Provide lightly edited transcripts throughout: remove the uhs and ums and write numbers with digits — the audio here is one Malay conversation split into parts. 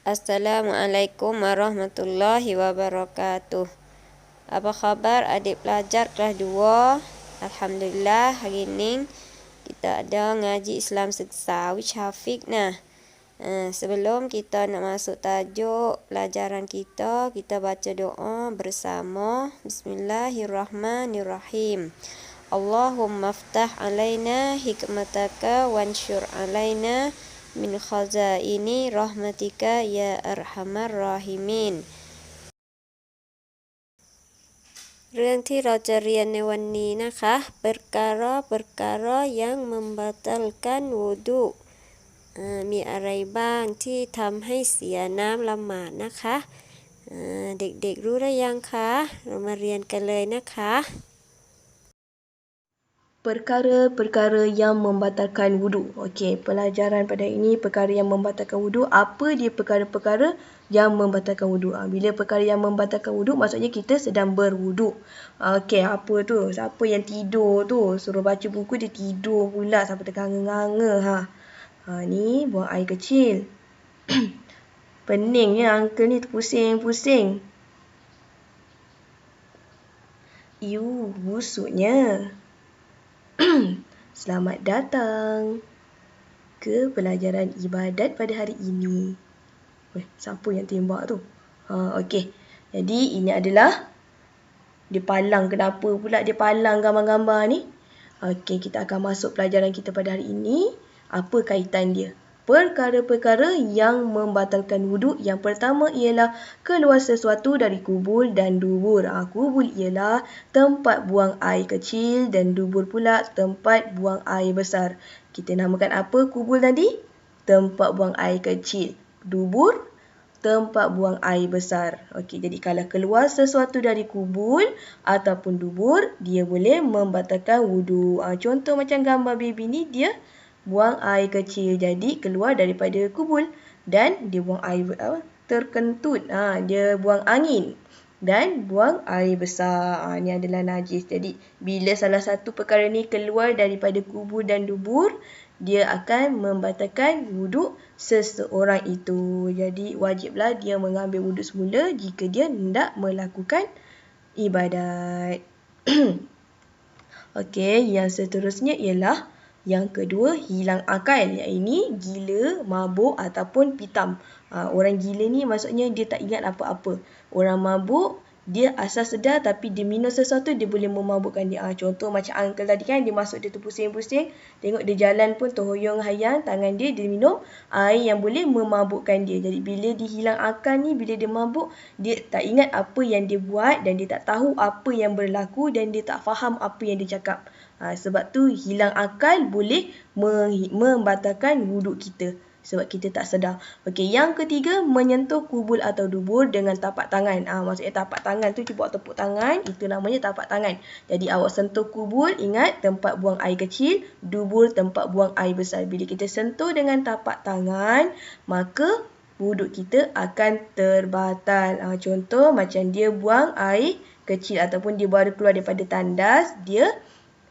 Assalamualaikum warahmatullahi wabarakatuh. Apa khabar adik pelajar kelas 2? Alhamdulillah, hari ni kita ada ngaji Islam seksa which Hafiq. Sebelum kita nak masuk tajuk pelajaran kita baca doa bersama. Bismillahirrahmanirrahim. Allahumma ftah alaina hikmataka wansyur alaina min khazaini rahmatika ya arhamar rahimin. เรื่องที่เราจะเรียนในวันนี้นะคะ perkara yang membatalkan wudu มีอะไรบ้างที่ทำให้เสียน้ำละหมาดนะคะเด็กๆรู้หรือยังคะเรามาเรียนกันเลยนะคะ Perkara-perkara yang membatalkan wudu. Okey, pelajaran pada ini perkara yang membatalkan wudu. Apa dia perkara-perkara yang membatalkan wudu? Bila perkara yang membatalkan wudu, maksudnya kita sedang berwudu. Okey, apa tu? Siapa yang tidur tu? Suruh baca buku, dia tidur pula sampai ternganga-nganga. Ni buang air kecil. Peningnya uncle ni pusing-pusing. Busuknya. Selamat datang ke pelajaran ibadat pada hari ini. Siapa yang tembak tu? Okey. Jadi ini adalah dia palang. Kenapa pula dia palang gambar-gambar ni? Okey, kita akan masuk pelajaran kita pada hari ini. Apa kaitan dia? Perkara-perkara yang membatalkan wuduk. Yang pertama ialah keluar sesuatu dari kubul dan dubur. Kubul ialah tempat buang air kecil dan dubur pula tempat buang air besar. Kita namakan apa kubul tadi? Tempat buang air kecil. Dubur, tempat buang air besar. Okey, jadi kalau keluar sesuatu dari kubul ataupun dubur, dia boleh membatalkan wuduk. Contoh macam gambar baby ni, dia buang air kecil, jadi keluar daripada kubul dan dia buang air terkentut. Dia buang angin dan buang air besar. Ni adalah najis. Jadi bila salah satu perkara ni keluar daripada kubul dan dubur, dia akan membatalkan wuduk seseorang itu. Jadi wajiblah dia mengambil wuduk semula jika dia hendak melakukan ibadat. Okey, yang seterusnya ialah yang kedua, hilang akal. Yang ini gila, mabuk ataupun pitam. Orang gila ni maksudnya dia tak ingat apa-apa. Orang mabuk, dia asal sedar tapi dia minum sesuatu, dia boleh memabukkan dia. Contoh macam uncle tadi kan, dia masuk dia terpusing-pusing. Tengok dia jalan pun terhoyong hayang, tangan dia minum air yang boleh memabukkan dia. Jadi bila dia hilang akal ni, bila dia mabuk, dia tak ingat apa yang dia buat dan dia tak tahu apa yang berlaku dan dia tak faham apa yang dia cakap. Sebab tu hilang akal boleh membatalkan wuduk kita. Sebab kita tak sedar. Okey, yang ketiga, menyentuh kubul atau dubur dengan tapak tangan. Maksudnya tapak tangan tu cuba tepuk tangan, itu namanya tapak tangan. Jadi awak sentuh kubul, ingat tempat buang air kecil, dubur tempat buang air besar. Bila kita sentuh dengan tapak tangan, maka wuduk kita akan terbatal. Contoh macam dia buang air kecil ataupun dia baru keluar daripada tandas, dia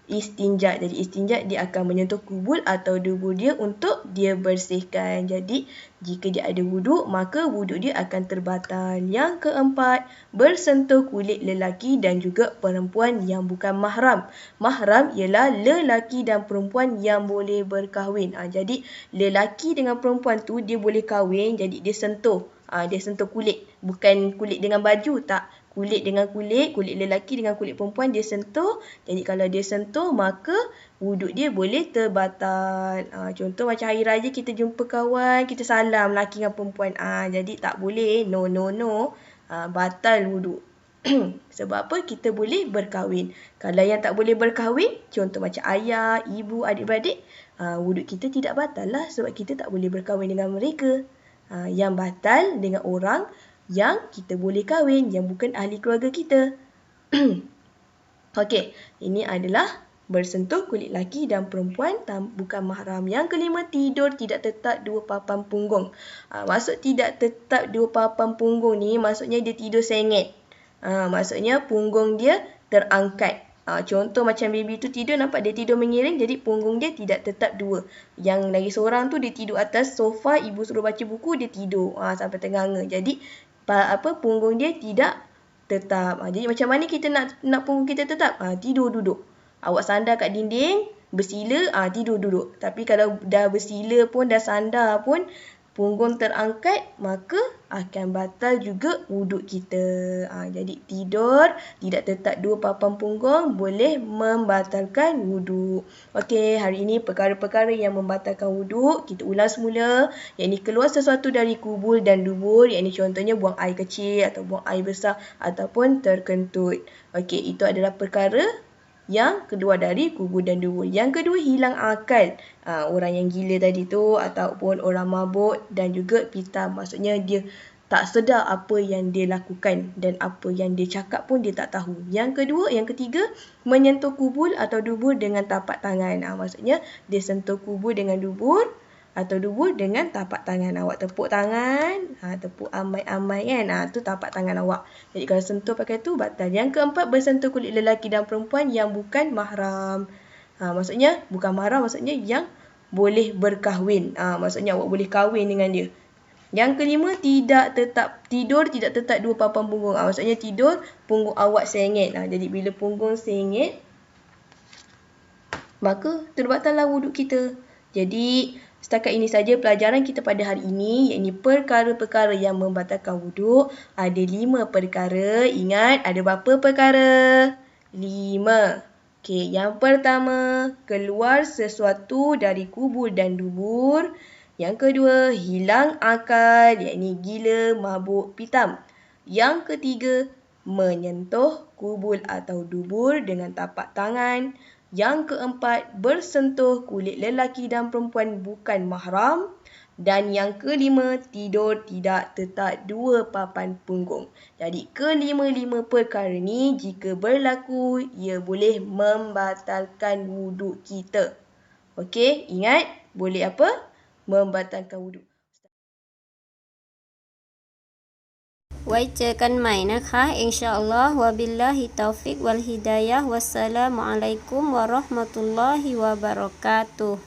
istinja. Jadi istinja dia akan menyentuh kubul atau dubur dia untuk dia bersihkan. Jadi jika dia ada wuduk, maka wuduk dia akan terbatal. Yang keempat, bersentuh kulit lelaki dan juga perempuan yang bukan mahram. Mahram ialah lelaki dan perempuan yang boleh berkahwin. Jadi lelaki dengan perempuan tu dia boleh kahwin, jadi dia sentuh. Dia sentuh kulit. Bukan kulit dengan baju, tak. Kulit dengan kulit lelaki dengan kulit perempuan dia sentuh. Jadi kalau dia sentuh, maka wuduk dia boleh terbatal. Contoh macam hari raya kita jumpa kawan, kita salam lelaki dengan perempuan. Jadi tak boleh, no. Batal wuduk. Sebab apa? Kita boleh berkahwin. Kalau yang tak boleh berkahwin, contoh macam ayah, ibu, adik-beradik, wuduk kita tidak batal lah sebab kita tak boleh berkahwin dengan mereka. Yang batal dengan orang yang kita boleh kahwin, yang bukan ahli keluarga kita. Okey, ini adalah bersentuh kulit lelaki dan perempuan bukan mahram. Yang kelima, tidur tidak tetap dua papan punggung. Maksud tidak tetap dua papan punggung ni, maksudnya dia tidur sengit. Maksudnya punggung dia terangkat. Contoh macam baby tu tidur, nampak dia tidur mengiring, jadi punggung dia tidak tetap dua. Yang lagi seorang tu dia tidur atas sofa, ibu suruh baca buku, dia tidur sampai ternganga. Jadi punggung dia tidak tetap. Jadi macam mana kita nak punggung kita tetap? Tidur duduk. Awak sandar kat dinding, bersila, tidur duduk. Tapi kalau dah bersila pun, dah sandar pun, punggung terangkat, maka akan batal juga wuduk kita. Jadi tidur tidak tetap dua papan punggung boleh membatalkan wuduk. Okey, hari ini perkara-perkara yang membatalkan wuduk kita ulas semula. Yang ini keluar sesuatu dari kubul dan dubur. Yang ini contohnya buang air kecil atau buang air besar ataupun terkentut. Okey, itu adalah perkara yang keluar dari kubur dan dubur. Yang kedua, hilang akal. Orang yang gila tadi tu ataupun orang mabuk dan juga pitam. Maksudnya dia tak sedar apa yang dia lakukan dan apa yang dia cakap pun dia tak tahu. Yang ketiga, menyentuh kubur atau dubur dengan tapak tangan. Maksudnya dia sentuh kubur dengan dubur atau dubur dengan tapak tangan. Awak tepuk tangan, tepuk amai-amai kan. Tu tapak tangan awak. Jadi kalau sentuh pakai tu batal. Yang keempat, bersentuh kulit lelaki dan perempuan yang bukan mahram. Maksudnya bukan mahram, maksudnya yang boleh berkahwin. Maksudnya awak boleh kahwin dengan dia. Yang kelima, tidur tidak tetap dua papan punggung. Maksudnya tidur punggung awak sengit. Jadi bila punggung sengit, maka terbatallah wuduk kita. Jadi setakat ini saja pelajaran kita pada hari ini, iaitu perkara-perkara yang membatalkan wuduk. Ada 5 perkara. Ingat, ada berapa perkara? 5. Okey, yang pertama, keluar sesuatu dari kubur dan dubur. Yang kedua, hilang akal, iaitu gila, mabuk, pitam. Yang ketiga, menyentuh kubur atau dubur dengan tapak tangan. Yang keempat, bersentuh kulit lelaki dan perempuan bukan mahram. Dan yang kelima, tidur tidak tetap dua papan punggung. Jadi kelima-lima perkara ni jika berlaku, ia boleh membatalkan wuduk kita. Okey, ingat boleh apa? Membatalkan wuduk. ไว้เจอกันใหม่นะคะอินชาอัลลอฮ์วะบิลลาฮิตอฟิกวัลฮิดายะฮ์วัสสลามุอะลัยกุมวะเราะห์มะตุลลอฮิวะบะเราะกาตุฮ์